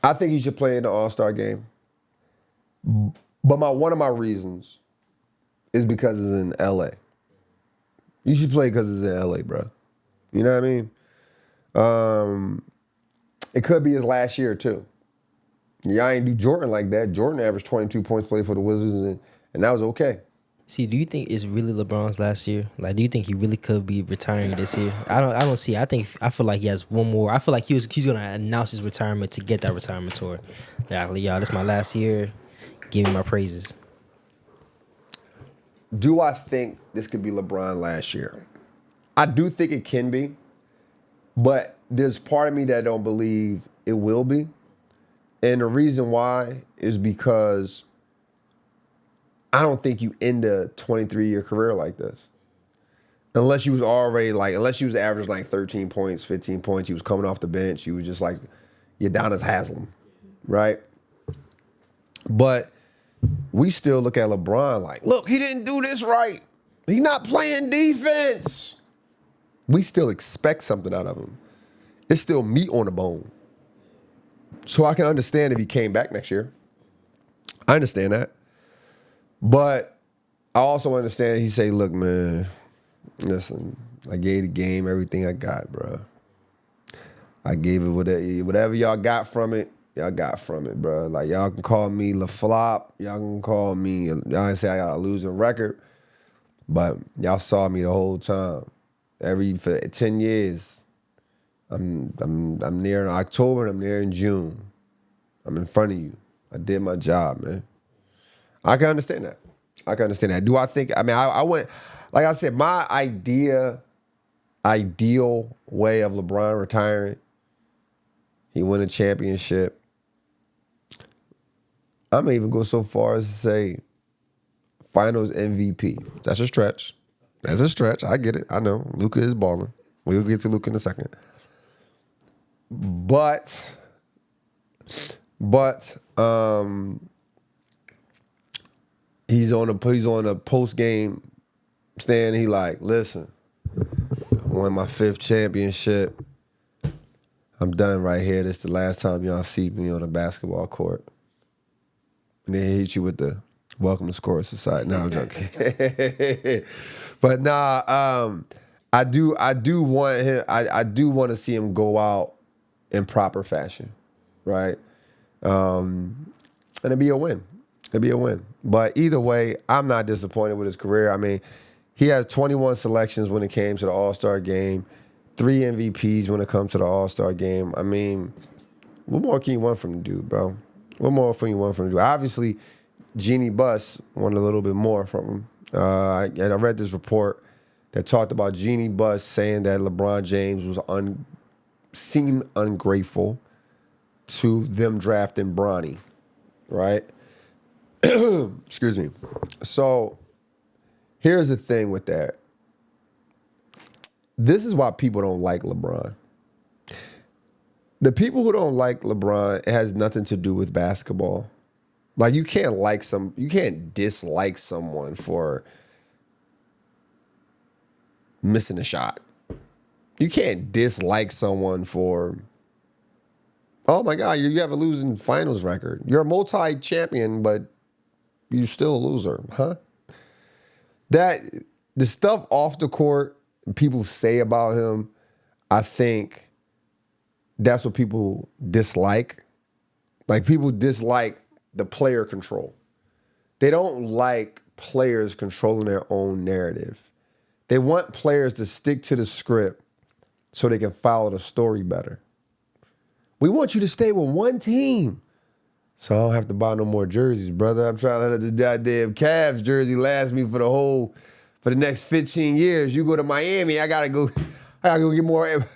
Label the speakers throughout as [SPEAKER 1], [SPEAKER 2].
[SPEAKER 1] I think he should play in the All-Star game. But one of my reasons is because it's in LA. You should play because it's in LA, bro. You know what I mean? It could be his last year too. Y'all ain't do Jordan like that. Jordan averaged 22 points played for the Wizards, and that was okay.
[SPEAKER 2] See, do you think it's really LeBron's last year? Like, do you think he really could be retiring this year? I don't see. I feel like he has one more. I feel like he's gonna announce his retirement to get that retirement tour. Like, y'all, this is my last year. Give me my praises.
[SPEAKER 1] Do I think this could be LeBron last year? I do think it can be, but there's part of me that don't believe it will be. And the reason why is because I don't think you end a 23-year career like this. Unless you was averaging like 13 points, 15 points, you was coming off the bench, you was just like, you're down as Haslam, right? But we still look at LeBron like, look, he didn't do this right. He's not playing defense. We still expect something out of him. It's still meat on the bone. So I can understand if he came back next year. I understand that. But I also understand he say, look, man, listen, I gave the game everything I got, bro. I gave it whatever y'all got from it, y'all got from it, bro. Like, y'all can call me LaFlop. Y'all can call me, y'all can say I got a losing record. But y'all saw me the whole time. For 10 years. I'm near in October and I'm near in June. I'm in front of you. I did my job, man. I can understand that. Do I think, I went, like I said, my ideal way of LeBron retiring, he won a championship. I'm going to even go so far as to say finals MVP. That's a stretch. I get it. I know. Luka is balling. We'll get to Luka in a second. But he's on a post game stand. He like, listen, I won my 5th championship. I'm done right here. This is the last time y'all see me on a basketball court. And then he hit you with the welcome to Score Society. No, I'm joking. But nah, I do want him. I do want to see him go out in proper fashion, right? And it'd be a win. But either way, I'm not disappointed with his career. I mean, he has 21 selections when it came to the All-Star game, 3 MVPs when it comes to the All-Star game. I mean, what more can you want from the dude, bro? What more can you want from the dude? Obviously, Jeanie Buss wanted a little bit more from him. And I read this report that talked about Jeanie Buss saying that LeBron James seemed ungrateful to them drafting Bronny, right? Excuse me. So here's the thing with that. This is why people don't like LeBron. The people who don't like LeBron, it has nothing to do with basketball. Like, you can't dislike someone for missing a shot. You can't dislike someone for, oh my God, you have a losing finals record. You're a multi-champion, but you're still a loser, huh? The stuff off the court people say about him, I think that's what people dislike. Like, people dislike the player control. They don't like players controlling their own narrative. They want players to stick to the script so they can follow the story better. We want you to stay with one team, so I don't have to buy no more jerseys, brother. I'm trying to let the goddamn Cavs jersey last me for the next 15 years. You go to Miami, I gotta go get more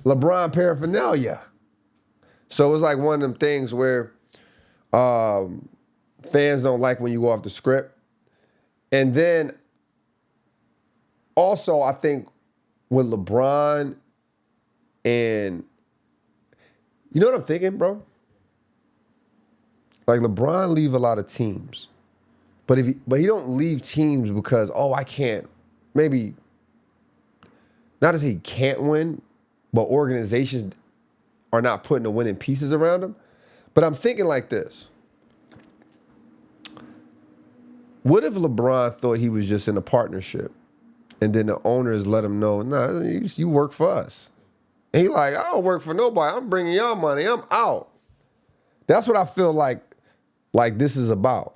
[SPEAKER 1] LeBron paraphernalia. So it's like one of them things where fans don't like when you go off the script. And then also, I think with LeBron, and you know what I'm thinking, bro? Like, LeBron leave a lot of teams, but he don't leave teams because, oh, I can't. Maybe not to say he can't win, but organizations are not putting the winning pieces around him. But I'm thinking like this. What if LeBron thought he was just in a partnership and then the owners let him know, nah, you work for us. And he like, I don't work for nobody. I'm bringing y'all money. I'm out. That's what I feel like this is about.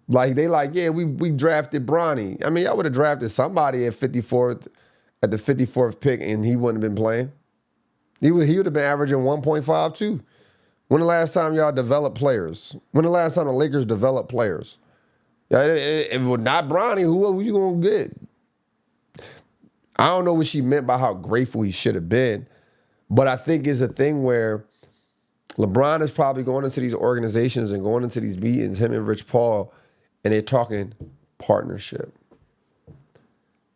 [SPEAKER 1] Like they like, yeah, we drafted Bronny. I mean, y'all would have drafted somebody at the 54th pick and he wouldn't have been playing. He would have been averaging 1.5 too. When the last time y'all developed players? When the last time the Lakers developed players? If it was not Bronny, who was you gonna get? I don't know what she meant by how grateful he should have been, but I think it's a thing where LeBron is probably going into these organizations and going into these meetings, him and Rich Paul, and they're talking partnership.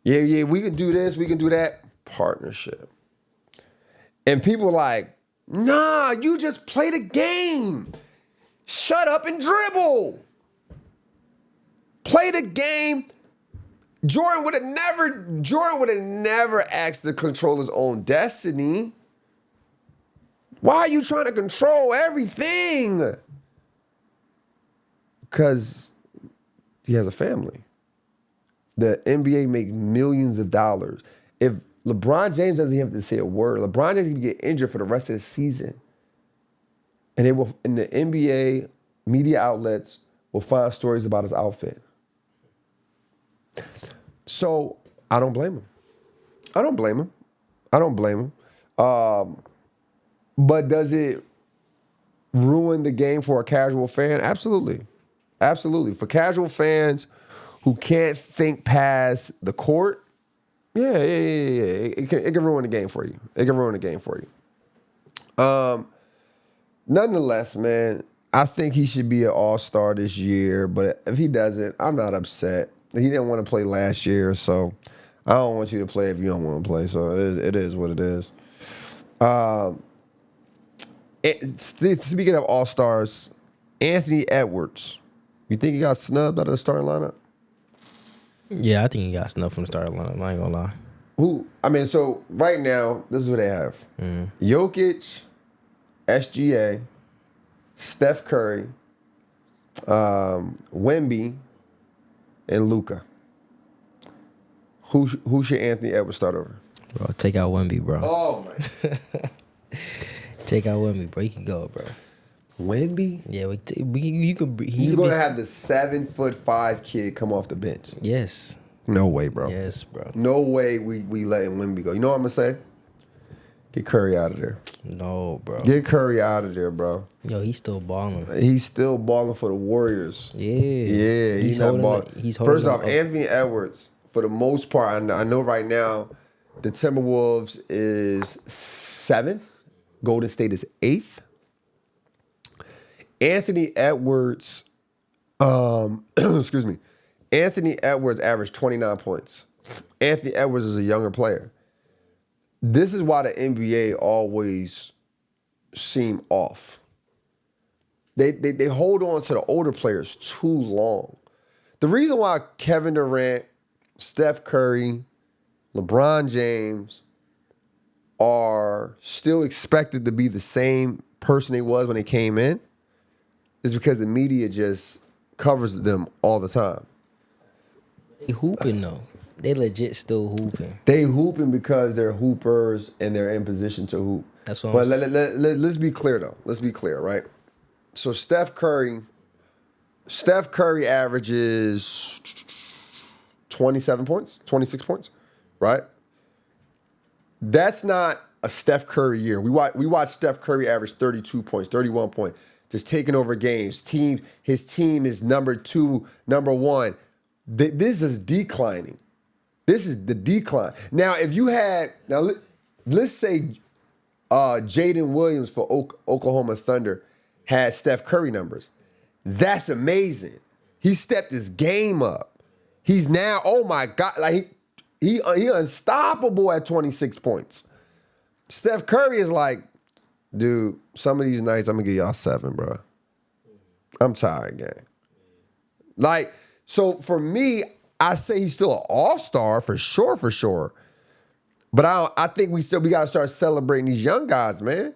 [SPEAKER 1] Yeah, we can do this, we can do that. Partnership. And people like, nah, you just play the game. Shut up and dribble. Play the game. Jordan would have never asked to control his own destiny. Why are you trying to control everything? Because he has a family. The NBA make millions of dollars. If LeBron James doesn't have to say a word, LeBron James can get injured for the rest of the season. And the NBA media outlets will find stories about his outfit. So I don't blame him. But does it ruin the game for a casual fan? Absolutely. For casual fans who can't think past the court, yeah. It can ruin the game for you. Nonetheless, man, I think he should be an all-star this year. But if he doesn't, I'm not upset. He didn't want to play last year, so I don't want you to play if you don't want to play. So it is what it is. Speaking of all-stars, Anthony Edwards, you think he got snubbed out of the starting lineup?
[SPEAKER 2] Yeah, I think he got snubbed from the starting lineup. I ain't gonna lie.
[SPEAKER 1] So right now, this is what they have. Jokic, SGA, Steph Curry, Wemby, and Luka. Who should Anthony Edwards start over?
[SPEAKER 2] Bro, take out Wemby, bro.
[SPEAKER 1] Oh, my.
[SPEAKER 2] Take out Wemby, bro. You can go, bro.
[SPEAKER 1] Wemby?
[SPEAKER 2] Yeah, you could.
[SPEAKER 1] You're going to have the 7'5" kid come off the bench.
[SPEAKER 2] Yes.
[SPEAKER 1] No way, bro.
[SPEAKER 2] Yes, bro.
[SPEAKER 1] No way we letting Wemby go. You know what I'm going to say? Get Curry out of there.
[SPEAKER 2] No, bro.
[SPEAKER 1] Get Curry out of there, bro.
[SPEAKER 2] Yo, he's still balling.
[SPEAKER 1] He's still balling for the Warriors.
[SPEAKER 2] Yeah,
[SPEAKER 1] he's not balling. First off,
[SPEAKER 2] up.
[SPEAKER 1] Anthony Edwards, for the most part, I know right now the Timberwolves is 7th. Golden State is 8th. Anthony Edwards, excuse me. Anthony Edwards averaged 29 points. Anthony Edwards is a younger player. This is why the NBA always seem off. They hold on to the older players too long. The reason why Kevin Durant, Steph Curry, LeBron James are still expected to be the same person they was when they came in is because the media just covers them all the time.
[SPEAKER 2] They hooping though. They legit still hooping.
[SPEAKER 1] They hooping because they're hoopers and they're in position to hoop.
[SPEAKER 2] That's what
[SPEAKER 1] but
[SPEAKER 2] I'm saying.
[SPEAKER 1] Let's be clear though. Let's be clear, right? So Steph Curry averages 27 points, 26 points, right? That's not a Steph Curry year. We watched Steph Curry average 32 points, 31 points, just taking over games. His team is number 2, number 1. This is declining. This is the decline. Now, if you had let's say Jaden Williams for Oklahoma Thunder had Steph Curry numbers. That's amazing. He stepped his game up. He's now, oh my God, like he unstoppable at 26 points. Steph Curry is like, dude, some of these nights I'm gonna give y'all 7, bro. I'm tired, gang. Like, so for me, I say he's still an all-star for sure. But I think we gotta start celebrating these young guys, man.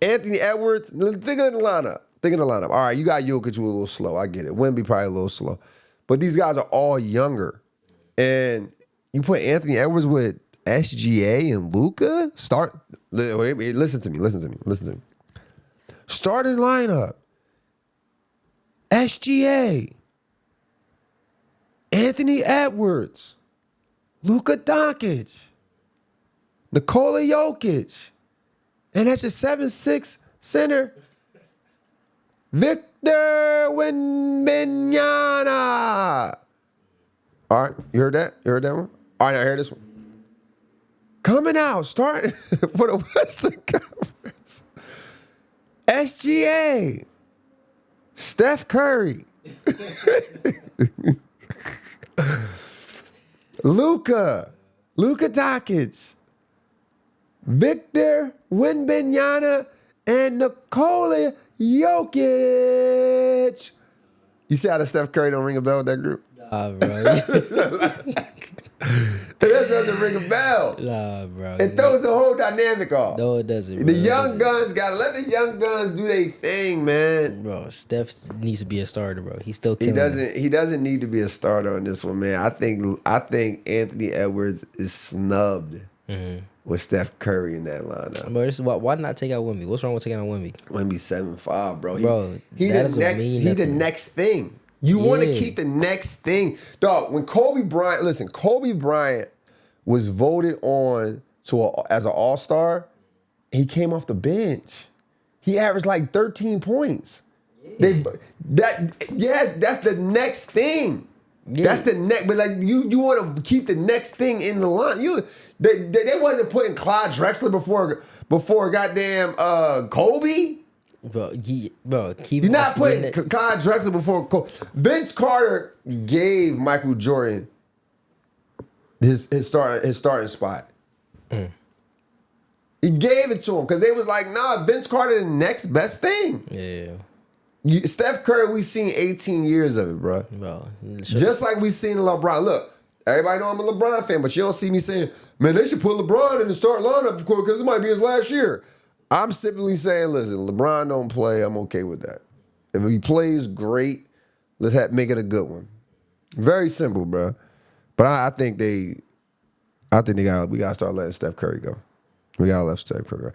[SPEAKER 1] Anthony Edwards, think of the lineup. Think of the lineup. All right, you got Jokic who a little slow. I get it. Wemby probably a little slow. But these guys are all younger. And you put Anthony Edwards with SGA and Luka? Listen to me. Starting lineup. SGA. Anthony Edwards. Luka Doncic. Nikola Jokic. And that's your 7'6" center. Victor Wembanyama. All right, you heard that? You heard that one? All right, now hear this one. Coming out, starting for the Western Conference. SGA. Steph Curry. Luka Doncic. Victor Wembanyama and Nikola Jokic. You see how the Steph Curry don't ring a bell with that group?
[SPEAKER 2] Nah, bro.
[SPEAKER 1] That doesn't ring a bell.
[SPEAKER 2] Nah, bro.
[SPEAKER 1] It throws the whole dynamic off.
[SPEAKER 2] No, it doesn't. Bro.
[SPEAKER 1] The young guns gotta let the young guns do their thing, man.
[SPEAKER 2] Bro, Steph needs to be a starter, bro. He's still
[SPEAKER 1] He
[SPEAKER 2] killing.
[SPEAKER 1] He doesn't need to be a starter on this one, man. I think Anthony Edwards is snubbed with Steph Curry in that lineup.
[SPEAKER 2] Bro, why not take out Wemby? What's wrong with taking out Wemby?
[SPEAKER 1] Wemby 7'5", bro.
[SPEAKER 2] He
[SPEAKER 1] The next thing. You want to keep the next thing. Dog, when Kobe Bryant was voted on as an all-star, he came off the bench. He averaged like 13 points. Yeah. That's the next thing. Yeah. That's the next, but like you want to keep the next thing in the line. They wasn't putting Clyde Drexler before goddamn Kobe.
[SPEAKER 2] Bro,
[SPEAKER 1] You're not putting Clyde Drexler before Kobe. Vince Carter gave Michael Jordan his starting spot. He gave it to him because they was like, nah, Vince Carter the next best thing.
[SPEAKER 2] Yeah.
[SPEAKER 1] Steph Curry, we seen 18 years of it, bro. Just like we seen LeBron. Look, everybody know I'm a LeBron fan, but you don't see me saying, man, they should put LeBron in the start lineup because it might be his last year. I'm simply saying, listen, LeBron don't play. I'm okay with that. If he plays, great. Let's make it a good one. Very simple, bro. But I think we gotta start letting Steph Curry go. We gotta let Steph Curry go.